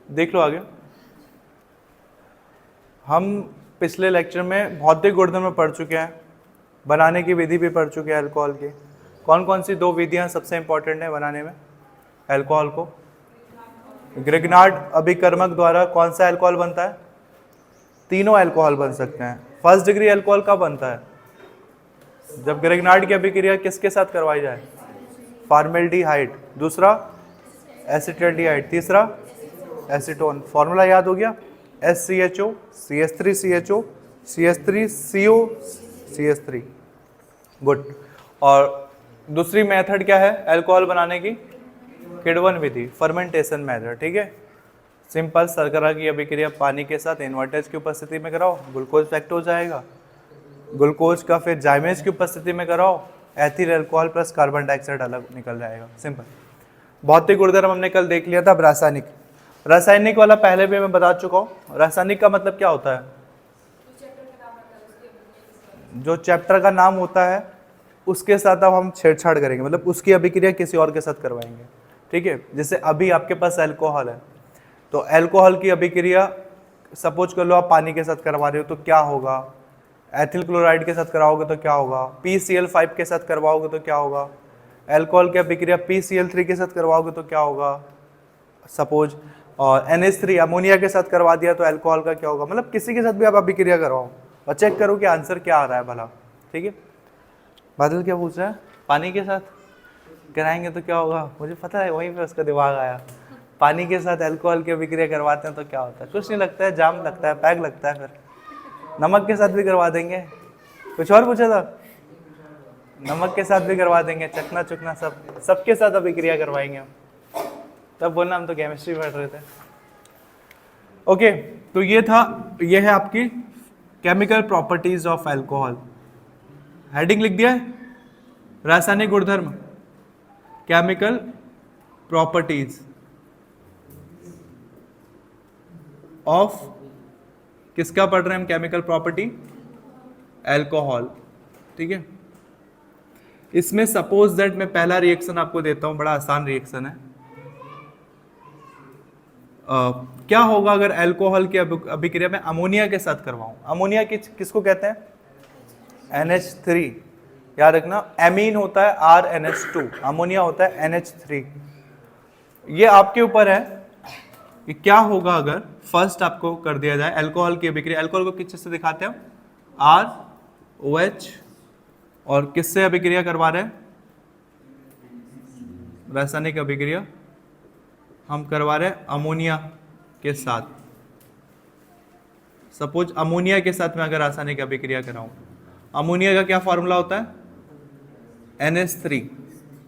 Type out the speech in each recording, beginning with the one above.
देख लो आगे। हम पिछले लेक्चर में भौतिक गुणधर्म में पढ़ चुके हैं, बनाने की विधि भी पढ़ चुके हैं अल्कोहल की। कौन कौन सी 2 विधियां सबसे इंपॉर्टेंट है बनाने में अल्कोहल को? ग्रिग्नार्ड अभिकर्मक द्वारा कौन सा अल्कोहल बनता है? तीनों अल्कोहल बन सकते हैं। फर्स्ट डिग्री अल्कोहल कब बनता है? जब ग्रिग्नार्ड की अभिक्रिया किसके साथ करवाई जाए? फॉर्मेल्डिहाइड। दूसरा एसिटल्डिहाइड। तीसरा एसीटोन। फॉर्मूला याद हो गया? SCHO CH3CHO CH3CO CH3। Good. और दूसरी मेथड क्या है अल्कोहल बनाने की? किडवन विधि, फर्मेंटेशन मेथड। ठीक है, सिंपल शर्करा की अभिक्रिया पानी के साथ इन्वर्टेज की उपस्थिति में कराओ, ग्लूकोज फैक्ट हो जाएगा। ग्लूकोज का फिर जाइमेज की उपस्थिति में कराओ, ethyl alcohol plus carbon dioxide अलग निकल जाएगा। सिंपल। भौतिक गुणधर्म हमने कल देख लिया था। रासायनिक, रासायनिक वाला पहले भी मैं बता चुका हूँ। रासायनिक का मतलब क्या होता है? जो चैप्टर का नाम होता है उसके साथ अब हम छेड़छाड़ करेंगे, मतलब उसकी अभिक्रिया किसी और के साथ करवाएंगे। ठीक है, जैसे अभी आपके पास अल्कोहल है, तो अल्कोहल की अभिक्रिया सपोज कर लो आप पानी के साथ करवा रहे हो तो क्या होगा? एथिल क्लोराइड के साथ कराओगे तो क्या होगा? PCl5 के साथ करवाओगे तो क्या होगा? अल्कोहल की अभिक्रिया PCl3 के साथ करवाओगे तो क्या होगा सपोज, और NH3 अमोनिया के साथ करवा दिया तो अल्कोहल का क्या होगा? मतलब किसी के साथ भी आप अभिक्रिया करवाओ और चेक करो कि आंसर क्या आ रहा है भला। ठीक है, बादल क्या पूछ रहा है? पानी के साथ कराएंगे तो क्या होगा? मुझे पता है, वहीं पे उसका दिमाग आया। पानी के साथ अल्कोहल की अभिक्रिया करवाते हैं तो क्या होता है? कुछ नहीं लगता है, जाम लगता है, पैग लगता है। फिर नमक के साथ भी करवा देंगे। कुछ और पूछा था? नमक के साथ भी करवा देंगे, चखना चुकना सबके साथ अभिक्रिया करवाएंगे हम। तब बोलना हम तो केमिस्ट्री पढ़ रहे थे। ओके, तो ये है आपकी chemical properties of alcohol. Heading लिख दिया है, रासायनिक गुणधर्म, केमिकल प्रॉपर्टीज ऑफ, किसका पढ़ रहे हैं हम? Chemical property alcohol. ठीक है, इसमें सपोज दैट मैं पहला रिएक्शन आपको देता हूं, बड़ा आसान रिएक्शन है। क्या होगा अगर अल्कोहल की अभिक्रिया में अमोनिया के साथ करवाऊं? अमोनिया किसको कहते हैं? NH3। याद रखना, एमीन होता है RNH2, अमोनिया होता है NH3। ये आपके ऊपर है कि क्या होगा अगर फर्स्ट आपको कर दिया जाए अल्कोहल की अभिक्रिया। अल्कोहल को किस चीज से दिखाते हैं? ROH, और किससे अभिक्रिया करवा रहे हैं? रासायनिक अभिक्रिया हम करवा रहे हैं अमोनिया के साथ। सपोज अमोनिया के साथ मैं अगर रासायनिक अभिक्रिया कराऊं, अमोनिया का क्या फॉर्मूला होता है? NH3।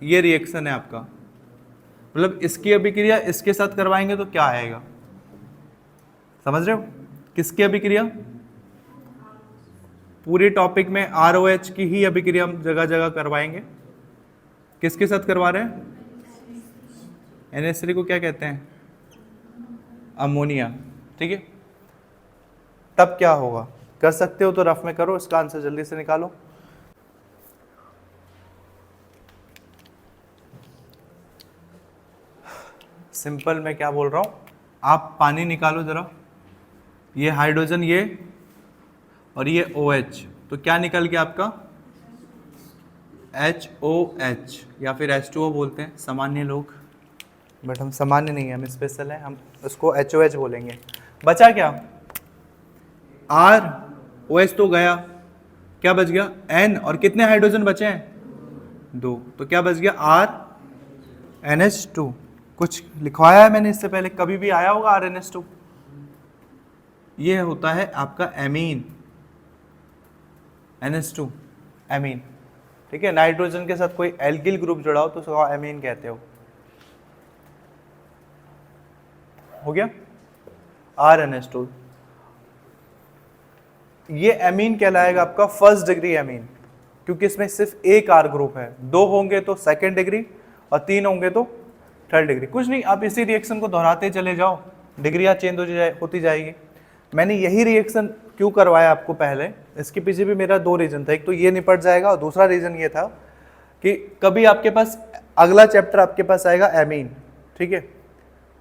ये रिएक्शन है आपका, मतलब इसकी अभिक्रिया इसके साथ करवाएंगे तो क्या आएगा? समझ रहे हो? किसकी अभिक्रिया? पूरे टॉपिक में ROH की ही अभिक्रिया हम जगह जगह करवाएंगे। किसके साथ करवा रहे हैं? NH3 को क्या कहते हैं? अमोनिया। ठीक है, तब क्या होगा? कर सकते हो तो रफ में करो, इसका आंसर जल्दी से निकालो। सिंपल मैं क्या बोल रहा हूं, आप पानी निकालो जरा। ये हाइड्रोजन, ये और ये OH, तो क्या निकल गया आपका? HOH, या फिर H2O बोलते हैं सामान्य लोग, बट हम सामान्य नहीं है, हम स्पेशल है, हम उसको HOH बोलेंगे। बचा क्या? ROH तो गया, क्या बच गया? N, और कितने हाइड्रोजन बचे हैं? 2, तो क्या बच गया? RNH2। कुछ लिखवाया है मैंने इससे पहले, कभी भी आया होगा RNH2? ये होता है आपका एमीन, NH2 एमीन। ठीक है, नाइट्रोजन के साथ कोई एल्किल ग्रुप जुड़ा हो तो उसको एमीन कहते हो गया RNH2। ये एमीन कहलाएगा आपका फर्स्ट डिग्री एमीन, क्योंकि इसमें सिर्फ एक R ग्रुप है। 2 होंगे तो सेकेंड डिग्री और 3 होंगे तो थर्ड डिग्री। कुछ नहीं, आप इसी रिएक्शन को दोहराते चले जाओ, डिग्रियां चेंज होती जाएगी। मैंने यही रिएक्शन क्यों करवाया आपको पहले, इसके पीछे भी मेरा 2 रीजन था। एक तो ये निपट जाएगा, और दूसरा रीजन ये था कि कभी आपके पास अगला चैप्टर आपके पास आएगा एमीन। ठीक है,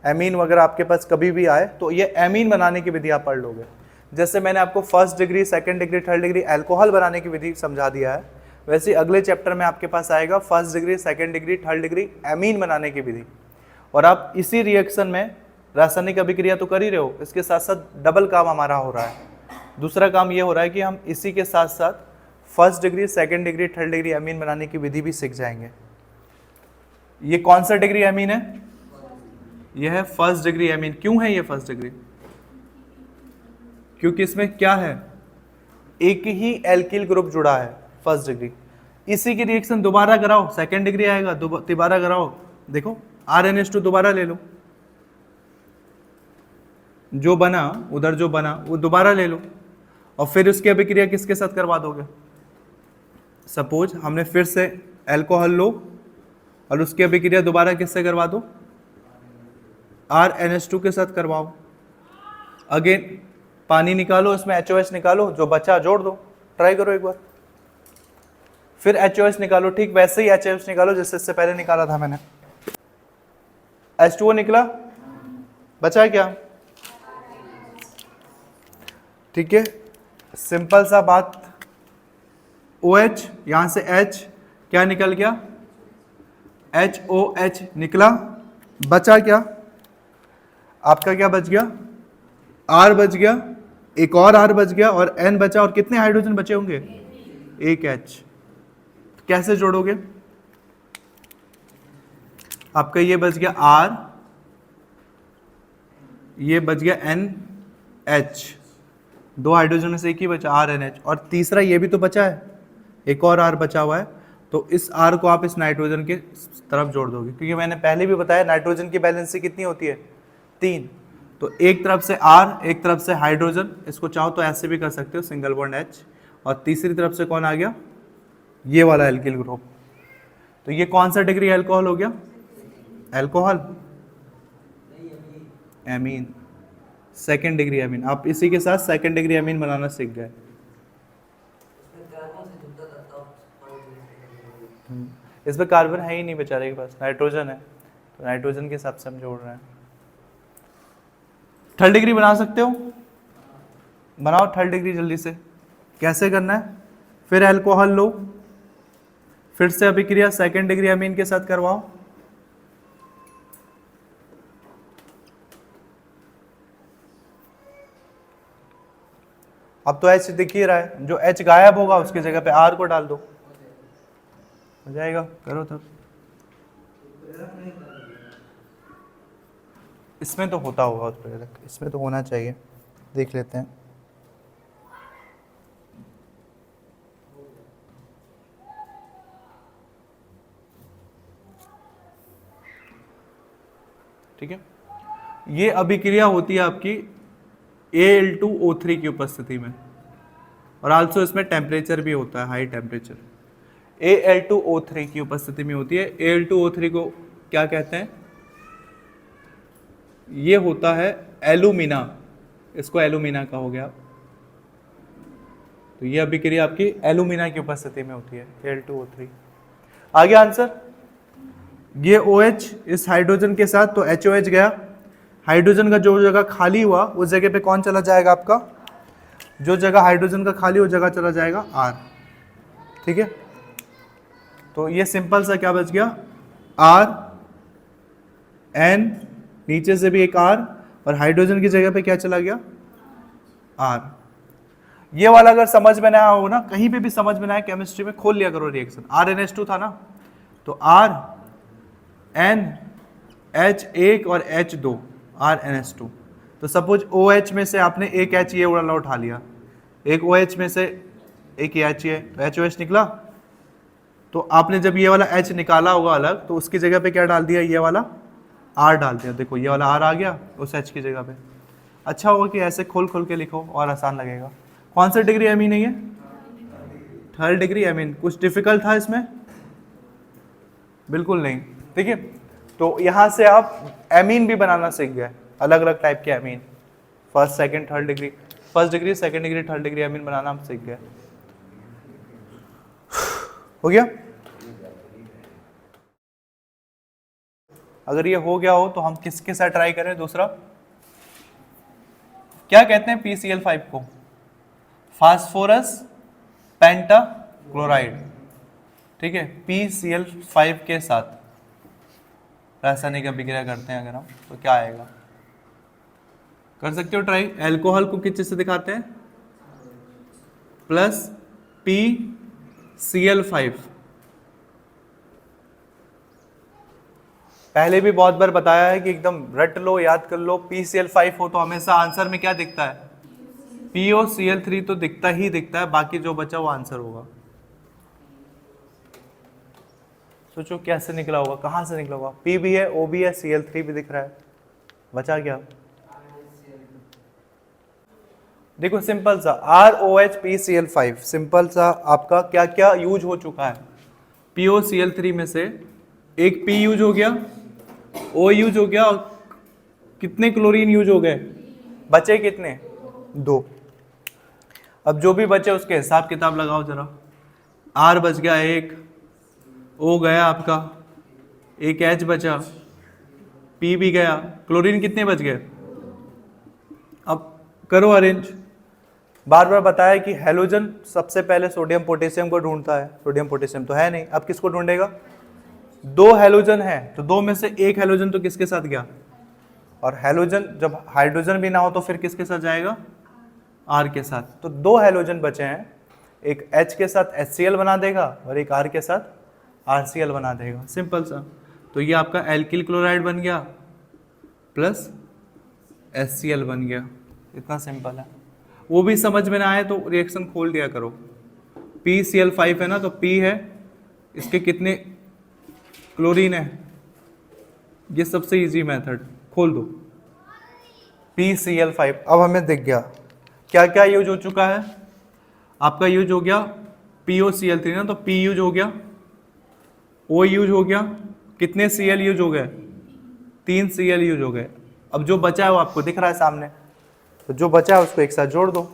एमीन वगैरह आपके पास कभी भी आए तो ये एमीन बनाने की विधि आप पढ़ लोगे। जैसे मैंने आपको first degree, second degree, third degree alcohol बनाने की विधि समझा दिया है, वैसे अगले चैप्टर में आपके पास आएगा first degree, second degree, third degree amine बनाने की विधि। और आप इसी रिएक्शन में रासायनिक अभिक्रिया तो कर ही रहे हो, इसके साथ साथ डबल काम हमारा हो रहा है। दूसरा काम ये हो रहा है कि हम इसी के साथ साथ first degree, second degree, third degree amine बनाने की विधि भी सीख जाएंगे। ये कौन सा डिग्री एमीन है? यह है फर्स्ट डिग्री एमीन। क्यों है ये फर्स्ट डिग्री? क्योंकि इसमें क्या है, एक ही एल्किल ग्रुप जुड़ा है फर्स्ट डिग्री। इसी की रिएक्शन दोबारा कराओ, सेकंड डिग्री आएगा, दोबारा कराओ, देखो RnH2 दोबारा ले लो, जो बना उधर जो बना वो दोबारा ले लो, और फिर उसकी अभिक्रिया किसके साथ करवा दोगे? सपोज हमने फिर से अल्कोहल लो और उसकी अभिक्रिया दोबारा किससे करवा दो? RnH2 के साथ करवाओ। अगेन पानी निकालो, इसमें HOH निकालो, जो बचा जोड़ दो, ट्राई करो एक बार। फिर HOH निकालो, ठीक वैसे ही HOH निकालो जैसे इससे पहले निकाला था मैंने। H2O निकला, बचा क्या? ठीक है, सिंपल सा बात। OH यहां से H क्या निकल गया? HOH निकला, बचा क्या? आपका क्या बच गया? R बच गया, एक और R बच गया और N बचा, और कितने हाइड्रोजन बचे होंगे? एक H। कैसे जोड़ोगे? आपका ये बच गया R, ये बच गया NH, दो हाइड्रोजन में से एक ही बचा RNH, और तीसरा ये भी तो बचा है, एक और R बचा हुआ है, तो इस R को आप इस नाइट्रोजन के तरफ जोड़ दोगे, क्योंकि मैंने पहले भी बताया नाइट्रोजन की बैलेंसी कितनी होती है? 3। तो एक तरफ से R, एक तरफ से हाइड्रोजन, इसको चाहो तो ऐसे भी कर सकते हो सिंगल बॉन्ड H, और तीसरी तरफ से कौन आ गया? ये वाला एल्किल ग्रुप। तो ये कौन सा डिग्री अल्कोहल हो गया? Alcohol, amine, second degree amine. आप इसी के साथ सेकेंड डिग्री एमीन बनाना सीख गए। इसमें कार्बन है ही नहीं बेचारे के पास, नाइट्रोजन है, तो नाइट्रोजन के हिसाब से हम जोड़ रहे हैं। थर्ड डिग्री बना सकते हो? बनाओ थर्ड डिग्री जल्दी से। कैसे करना है? फिर अल्कोहल लो, फिर से अभिक्रिया सेकेंड डिग्री एमीन के साथ करवाओ। अब तो H दिख ही रहा है, जो H गायब होगा उसकी जगह पे R को डाल दो, हो जाएगा। करो तब। इसमें तो होता होगा उत्प्रेरक, इसमें तो होना चाहिए, देख लेते हैं। ठीक है, ये अभिक्रिया होती है आपकी Al2O3 की उपस्थिति में, और आल्सो इसमें टेम्परेचर भी होता है, हाई टेम्परेचर। Al2O3 की उपस्थिति में होती है। Al2O3 को क्या कहते हैं? ये होता है एलुमिना, इसको एलुमिना कहोगे आप। तो ये अभिक्रिया आपकी एलुमिना की उपस्थिति में होती है, Al2O3। आगे आंसर, ये OH इस हाइड्रोजन के साथ, तो HOH गया, हाइड्रोजन का जो जगह खाली हुआ उस जगह पे कौन चला जाएगा? आपका जो जगह हाइड्रोजन का खाली हो जगह चला जाएगा R। ठीक है, तो ये सिंपल सा क्या बच गया? R, N, नीचे से भी एक R, और हाइड्रोजन की जगह पे क्या चला गया? R। ये वाला अगर समझ में ना आया हो ना, कहीं पे भी समझ में ना आए, केमिस्ट्री में खोल लिया करो रिएक्शन। RnH2 था ना, तो R, N, H1 और H2, RnH2। तो सपोज OH में से आपने एक H ये वाला उठा लिया, एक OH में से एक H ये, तो HOH निकला। तो आपने जब ये वाला H निकाला होगा अलग, तो उसकी जगह पे क्या डाल दिया? ये वाला R डाल दिया। देखो ये वाला R आ गया उस H की जगह पे। अच्छा होगा कि ऐसे खोल खोल के लिखो और आसान लगेगा। कौन सा डिग्री एमीन है ये? Third degree amine. कुछ डिफिकल्ट था इसमें? बिल्कुल नहीं। ठीक है, तो यहाँ से आप एमीन भी बनाना सीख गए, अलग अलग टाइप के amine, first second third degree, first degree second degree third degree amine बनाना हम सीख गए। हो गया? अगर ये हो गया हो तो हम किसके साथ ट्राई करें? दूसरा क्या कहते हैं PCl5 को? फास्फोरस पेंटा क्लोराइड, ठीक है, PCl5 के साथ रासायनिक अभिक्रिया करते हैं अगर हम, तो क्या आएगा? कर सकते हो ट्राई। एल्कोहल को किस चीज से दिखाते हैं? Plus PCl5। पहले भी बहुत बार बताया है कि एकदम रट लो, याद कर लो। PCl5 हो तो हमेशा आंसर में क्या दिखता है? POCl3 तो दिखता ही दिखता है, बाकी जो बचा वो आंसर होगा। सोचो कैसे निकला होगा, कहाँ से निकला होगा? P भी है, O भी है, Cl3 भी दिख रहा है, बचा क्या? देखो सिंपल सा ROH PCl5, सिंपल सा आपका क्या क्या यूज हो चुका है? POCl3 में से एक P यूज हो गया, O यूज हो गया, और कितने क्लोरीन यूज हो गए? बचे कितने? 2। अब जो भी बचे उसके हिसाब किताब लगाओ जरा। R बच गया 1, O गया आपका, एक H बचा, P भी गया, क्लोरीन कितने बच गए? अब करो अरेंज। बार बार बताया कि हेलोजन सबसे पहले सोडियम पोटेशियम को ढूंढता है, सोडियम पोटेशियम तो है नहीं, अब किसको ढूंढेगा? 2 हेलोजन है तो 2 में से एक हेलोजन तो किसके साथ गया? और हेलोजन जब हाइड्रोजन भी ना हो तो फिर किसके साथ जाएगा? R के साथ। तो 2 हेलोजन बचे हैं, एक H के साथ HCl बना देगा और एक R के साथ RCl बना देगा, सिंपल सा। तो ये आपका एल्किल क्लोराइड बन गया प्लस HCl बन गया, इतना सिंपल है। वो भी समझ में ना आए तो रिएक्शन खोल दिया करो। PCl5 है ना, तो P है, इसके कितने क्लोरीन है? ये सबसे इजी मेथड, खोल दो PCl5। अब हमें दिख गया क्या क्या यूज हो चुका है। आपका यूज हो गया POCl3 ना, तो P यूज हो गया, O यूज हो गया, कितने Cl यूज हो गए? 3 Cl यूज हो गए। अब जो बचा है वो आपको दिख रहा है सामने, तो जो बचा है उसको एक साथ जोड़ दो।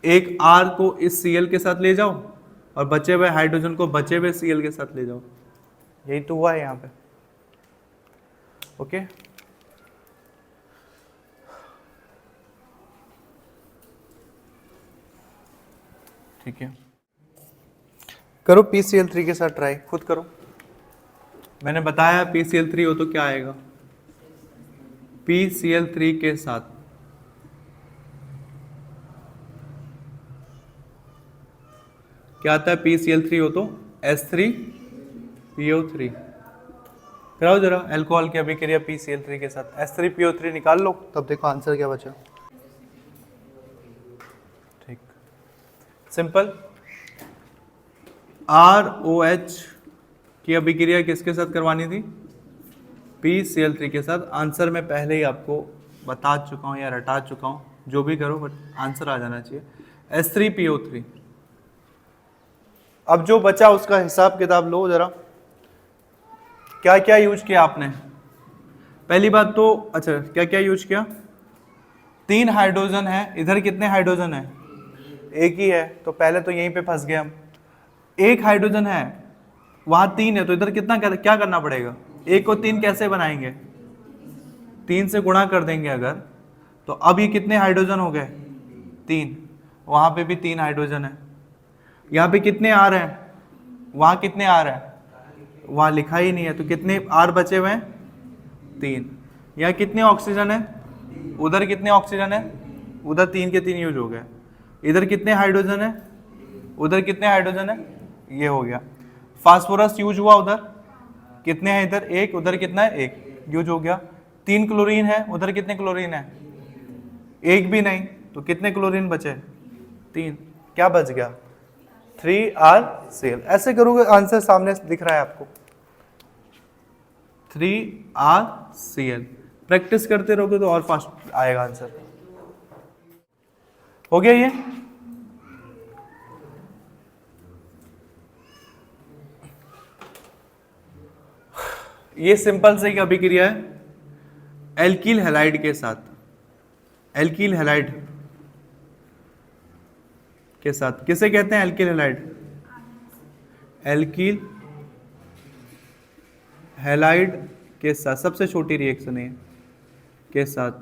एक R को इस Cl के साथ ले जाओ और बचे हुए हाइड्रोजन को बचे हुए Cl के साथ ले जाओ, यही तो हुआ है यहाँ पे। ओके, ठीक है, करो PCl3 के साथ ट्राई, खुद करो। मैंने बताया PCl3 हो तो क्या आएगा? PCl3 के साथ क्या आता है? PCl3 हो तो H3PO3। कराओ जरा अल्कोहल की अभिक्रिया PCl3 के साथ, H3PO3 निकाल लो, तब देखो आंसर क्या बचा। ठीक, सिंपल। ROH की अभिक्रिया किसके साथ करवानी थी? PCl3 के साथ। आंसर मैं पहले ही आपको बता चुका हूँ या रटा चुका हूँ, जो भी करो बट आंसर आ जाना चाहिए, H3PO3। अब जो बचा उसका हिसाब किताब लो जरा, क्या क्या यूज किया आपने? पहली बात तो अच्छा, क्या क्या यूज किया? 3 हाइड्रोजन है, इधर कितने हाइड्रोजन है? एक ही है, तो पहले तो यहीं पे फंस गए हम। एक हाइड्रोजन है, वहां 3 है, तो इधर कितना क्या करना पड़ेगा? 1 को 3 कैसे बनाएंगे? 3 से गुणा कर देंगे अगर, तो अब ये कितने हाइड्रोजन हो गए? 3। वहां पे भी 3 हाइड्रोजन है। यहाँ पे कितने आर हैं? वहां कितने आर हैं? वहां लिखा ही नहीं है, तो कितने आर बचे हुए हैं? 3। यहाँ कितने ऑक्सीजन है? उधर कितने ऑक्सीजन है? उधर 3 के 3 यूज हो गए। इधर कितने हाइड्रोजन है? उधर कितने हाइड्रोजन है? ये हो गया। फास्फोरस यूज हुआ, उधर कितने हैं? इधर 1, उधर कितना है? 1 यूज हो गया। 3 क्लोरीन है, उधर कितने क्लोरीन है? 1 भी नहीं, तो कितने क्लोरीन बचे? 3। क्या बच गया? 3RCl। ऐसे करोगे आंसर सामने दिख रहा है आपको, 3RCl। प्रैक्टिस करते रहोगे तो और फास्ट आएगा आंसर। हो गया ये सिंपल से एक अभिक्रिया है एल्किल हैलाइड के साथ। एल्किल हैलाइड के साथ किसे कहते हैं? Alkyl halide. एल्किल हैलाइड के साथ, सबसे छोटी रिएक्शन है के साथ।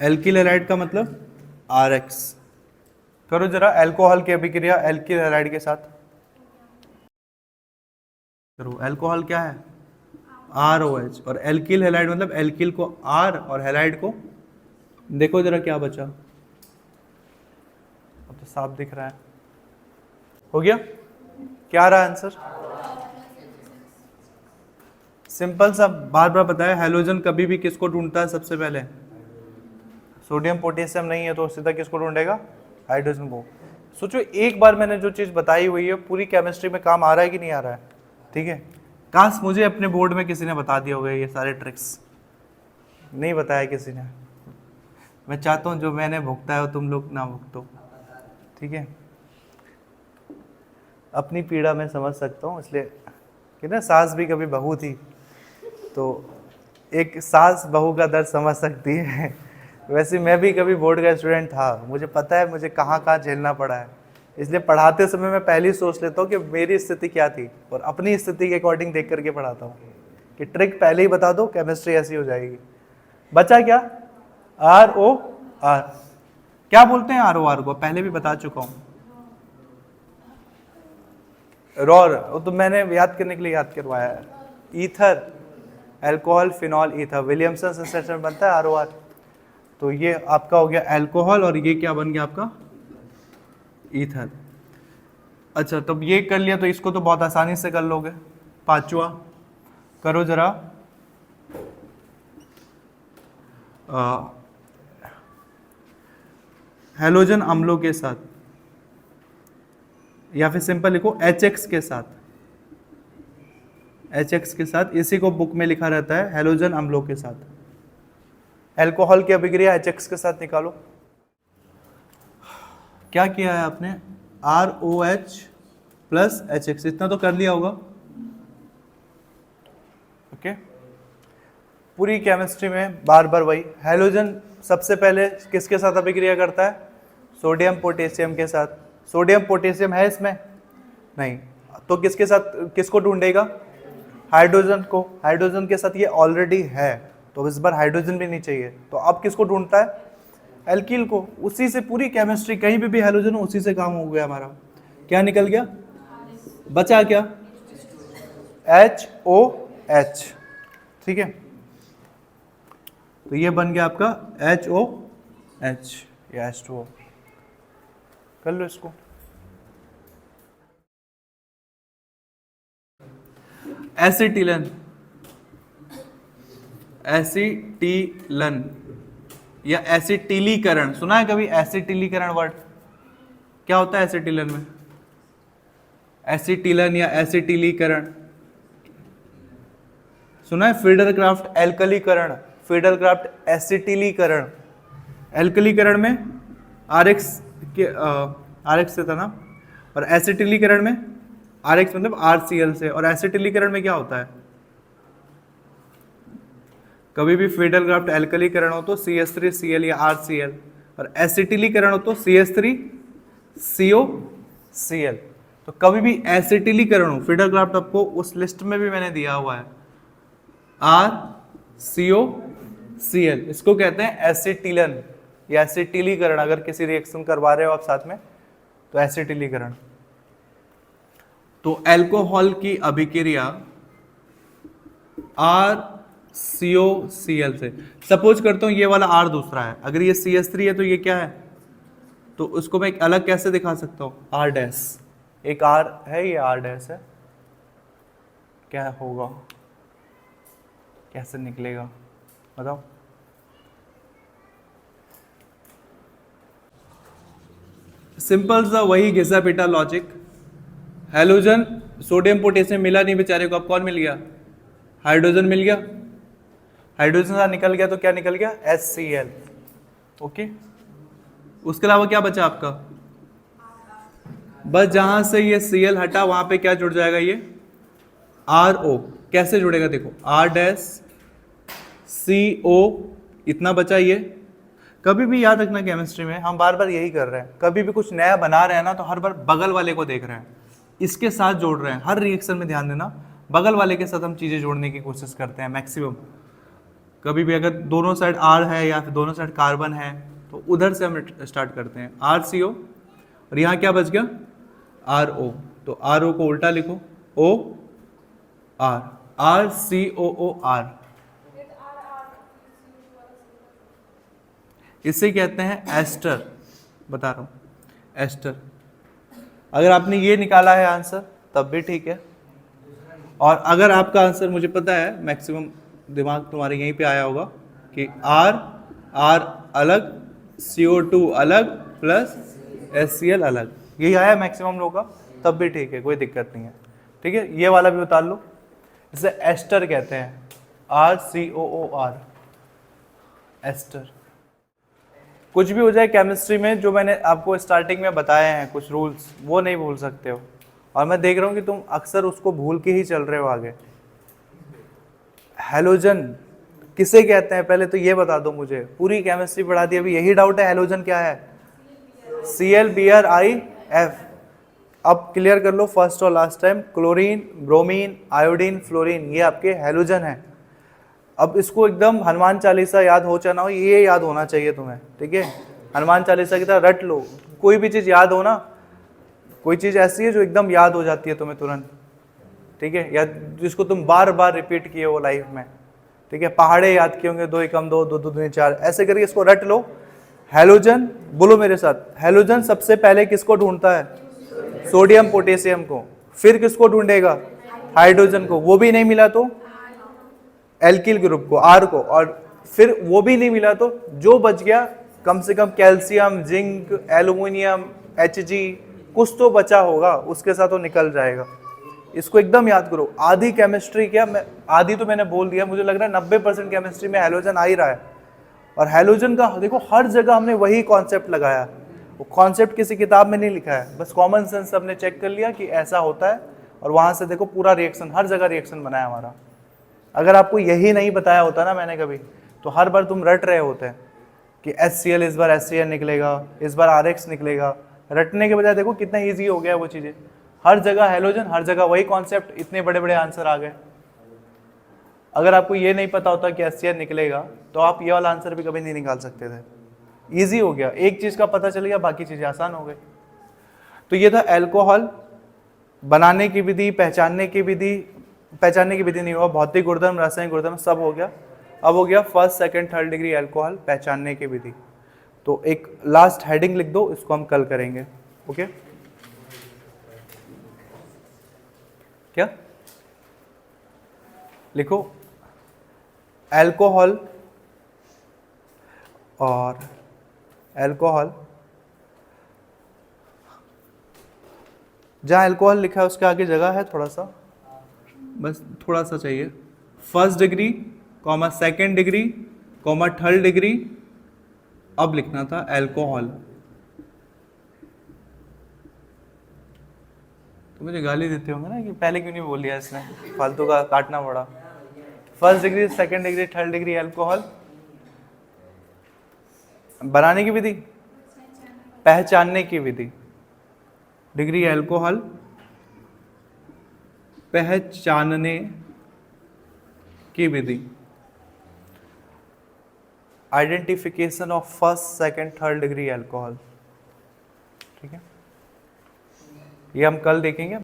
एल्किल हैलाइड का मतलब RX। करो जरा अल्कोहल की अभिक्रिया एल्किल हैलाइड के साथ करो। अल्कोहल क्या है ROH, और एल्किल हैलाइड मतलब एल्किल को R और हैलाइड को, देखो जरा क्या बचा, अब तो साफ दिख रहा है। हो गया? क्या रहा आंसर? सिंपल सा, बार बार बताया, हैलोजन कभी भी किसको ढूंढता है सबसे पहले? सोडियम पोटेशियम नहीं है तो सीधा किसको ढूंढेगा? हाइड्रोजन को। सोचो एक बार मैंने जो चीज बताई हुई है पूरी केमिस्ट्री में काम आ रहा है कि नहीं आ रहा है? ठीक है, काश मुझे अपने बोर्ड में किसी ने बता दिया होगा ये सारे ट्रिक्स, नहीं बताया किसी ने। मैं चाहता हूँ जो मैंने भुगता है तुम लोग ना भुगतो, ठीक है? अपनी पीड़ा मैं समझ सकता हूँ, इसलिए कि ना सास भी कभी बहू थी, तो एक सास बहू का दर्द समझ सकती है। वैसे मैं भी कभी बोर्ड का स्टूडेंट था, मुझे पता है मुझे कहाँ कहाँ झेलना पड़ा है, इसलिए पढ़ाते समय मैं पहले ही सोच लेता हूँ कि मेरी स्थिति क्या थी और अपनी स्थिति के अकॉर्डिंग देख करके पढ़ाता हूँ कि ट्रिक पहले ही बता दो, केमिस्ट्री ऐसी हो जाएगी। बचा क्या? ROR। क्या बोलते हैं ROR को? पहले भी बता चुका हूँ। रॉर, वो तो मैंने याद करने के लिए याद करवाया है। Ether, alcohol phenol ether, Williamson संश्लेषण बनता है ROR। तो ये आपका हो गया अल्कोहल और ये क्या बन गया आपका? ईथर। अच्छा, तो ये कर लिया तो इसको तो बहुत आसानी से कर लोगे। पांचवा करो जरा, हैलोजन अम्लों के साथ, या फिर सिंपल लिखो HX के साथ। HX के साथ, इसी को बुक में लिखा रहता है हैलोजन अम्लों के साथ। अल्कोहल की अभिक्रिया HX के साथ निकालो। क्या किया है आपने? ROH प्लस HX, इतना तो कर लिया होगा। ओके, पूरी केमिस्ट्री में बार बार वही। हैलोजन सबसे पहले किसके साथ अभिक्रिया करता है? सोडियम पोटेशियम के साथ। सोडियम पोटेशियम है इसमें? नहीं, तो किसके साथ, किसको ढूंढेगा? हाइड्रोजन को। हाइड्रोजन के साथ ये ऑलरेडी है, तो इस बार हाइड्रोजन भी नहीं चाहिए, तो अब किसको ढूंढता है? एल्किल को। उसी से पूरी केमिस्ट्री, कहीं पे भी हैलोजन हो उसी से काम हो गया हमारा। क्या निकल गया? बचा क्या? HOH। ठीक है, तो ये बन गया आपका HOH या H2O। कर लो इसको। एसिटिलन, एसिटिलन या एसिटिलीकरण, सुना है कभी एसिटिलीकरण वर्ड? क्या होता है एसिटिलन में? एसिटिलन या एसिटिलीकरण सुना है? फीडरक्राफ्ट एल्कलीकरण, फीडरक्राफ्ट एसिटिलीकरण। एल्कलीकरण में RX के RX से था ना, और एसिटिलीकरण में RX मतलब RCl से। और एसिटिलीकरण में क्या होता है? कभी भी फीडरक्राफ्ट एल्कलीकरण हो तो CH3Cl या RCl, और एसिटिलीकरण हो तो CH3COCl। तो कभी भी एसिटिलीकरण हो, फीडरक्राफ्ट आपको उस लिस्ट में भी मैंने दिया हुआ है, RCOCl, इसको कहते हैं एसिटिलन या एसिटिलीकरण। अगर किसी रिएक्शन करवा रहे हो आप साथ में तो एसिटिलीकरण। तो अल्कोहल की अभिक्रिया RCOCl से, सपोज करता हूं ये वाला R दूसरा है, अगर ये CH3 है तो ये क्या है? तो उसको मैं एक अलग कैसे दिखा सकता हूं? R डैश, एक R है, ये R डैश है, क्या होगा, कैसे निकलेगा बताओ? सिंपल सा वही घिसा पिटा लॉजिक। हैलोजन, सोडियम पोटेशियम मिला नहीं बेचारे को, अब कौन मिल गया? हाइड्रोजन मिल गया। हाइड्रोजन से निकल गया तो क्या निकल गया? HCl। ओके, उसके अलावा क्या बचा आपका? बस जहां से ये Cl हटा वहां पे क्या जुड़ जाएगा? ये RO। कैसे जुड़ेगा देखो, R डैश CO, इतना बचा ये। कभी भी याद रखना केमिस्ट्री में हम बार बार यही कर रहे हैं, कभी भी कुछ नया बना रहे हैं ना तो हर बार बगल वाले को देख रहे हैं, इसके साथ जोड़ रहे हैं। हर रिएक्शन में ध्यान देना, बगल वाले के साथ हम चीज़ें जोड़ने की कोशिश करते हैं मैक्सिमम। कभी भी अगर दोनों साइड R है या फिर दोनों साइड कार्बन है तो उधर से हम स्टार्ट करते हैं RCO, और यहाँ क्या बच गया RO, तो RO को उल्टा लिखो OR, RCOOR। इसे कहते हैं एस्टर, बता रहा हूँ एस्टर। अगर आपने ये निकाला है आंसर तब भी ठीक है, और अगर आपका आंसर मुझे पता है मैक्सिमम दिमाग तुम्हारे यहीं पे आया होगा कि R अलग, CO2 अलग प्लस HCl अलग, यही आया मैक्सिमम लोगों का, तब भी ठीक है, कोई दिक्कत नहीं है। ठीक है, ये वाला भी उतार लो, इसे एस्टर कहते हैं, RCOOR, एस्टर। कुछ भी हो जाए केमिस्ट्री में, जो मैंने आपको स्टार्टिंग में बताए हैं कुछ रूल्स, वो नहीं भूल सकते हो, और मैं देख रहा हूँ कि तुम अक्सर उसको भूल के ही चल रहे हो आगे। हेलोजन किसे कहते हैं पहले तो ये बता दो मुझे, पूरी केमिस्ट्री पढ़ा दी, अभी यही डाउट है हेलोजन क्या है? ClBrIF। अब क्लियर कर लो फर्स्ट और last time, chlorine, bromine, iodine, fluorine, ये आपके हेलोजन है। अब इसको एकदम हनुमान चालीसा याद हो चाहे ना हो, ये याद होना चाहिए तुम्हें, ठीक है? हनुमान चालीसा की तरह रट लो, कोई भी चीज़ याद हो ना, कोई चीज़ ऐसी है जो एकदम याद हो जाती है तुम्हें तुरंत, ठीक है, या जिसको तुम बार बार रिपीट किए हो लाइफ में, ठीक है? पहाड़े याद किए होंगे, 2 एकम 2, 2 दूनी 4, ऐसे करके इसको रट लो। हेलोजन, बोलो मेरे साथ, हेलोजन सबसे पहले किसको ढूंढता है? सोडियम पोटेशियम को। फिर किसको ढूंढेगा? हाइड्रोजन को। वो भी नहीं मिला तो एल्किल ग्रुप को, R को, और फिर वो भी नहीं मिला तो जो बच गया कम से कम कैल्शियम, जिंक, एल्युमिनियम, Hg, कुछ तो बचा होगा, उसके साथ वो निकल जाएगा। इसको एकदम याद करो। आधी केमिस्ट्री क्या, मैं आधी तो मैंने बोल दिया, मुझे लग रहा है 90% केमिस्ट्री में हेलोजन आ ही रहा है, और हेलोजन का देखो हर जगह हमने वही कॉन्सेप्ट लगाया, वो कॉन्सेप्ट किसी किताब में नहीं लिखा है, बस कॉमन सेंस हमने चेक कर लिया कि ऐसा होता है, और वहाँ से देखो पूरा रिएक्शन, हर जगह रिएक्शन बनाया हमारा। अगर आपको यही नहीं बताया होता ना मैंने कभी, तो हर बार तुम रट रहे होते हैं कि HCl इस बार HCl निकलेगा, इस बार RX निकलेगा। रटने के बजाय देखो कितना ईजी हो गया वो चीज़ें, हर जगह हेलोजन, हर जगह वही कॉन्सेप्ट, इतने बड़े बड़े आंसर आ गए। अगर आपको ये नहीं पता होता कि HCl निकलेगा तो आप ये वाला आंसर भी कभी नहीं निकाल सकते थे। ईजी हो गया, एक चीज़ का पता चल गया, बाकी चीज़ें आसान हो गई। तो ये था एल्कोहल बनाने की विधि, पहचानने की विधि, पहचानने की विधि नहीं हुआ, भौतिक गुणधर्म, रासायनिक गुणधर्म सब हो गया। अब हो गया first, second, third degree alcohol, पहचानने की विधि। तो एक लास्ट हेडिंग लिख दो, इसको हम कल करेंगे। ओके, क्या लिखो? एल्कोहल और एल्कोहल, जहाँ एल्कोहल लिखा है उसके आगे जगह है थोड़ा सा, बस थोड़ा सा चाहिए। First degree, comma second degree, comma third degree, अब लिखना था एल्कोहल। तो मुझे गाली देते होंगे ना कि पहले क्यों नहीं बोल दिया इसने, फालतू का काटना पड़ा। First degree, second degree, third degree alcohol. बनाने की विधि, पहचानने की विधि, डिग्री एल्कोहल, पहचानने की विधि, identification of first, second, third degree alcohol. ठीक है, ये हम कल देखेंगे।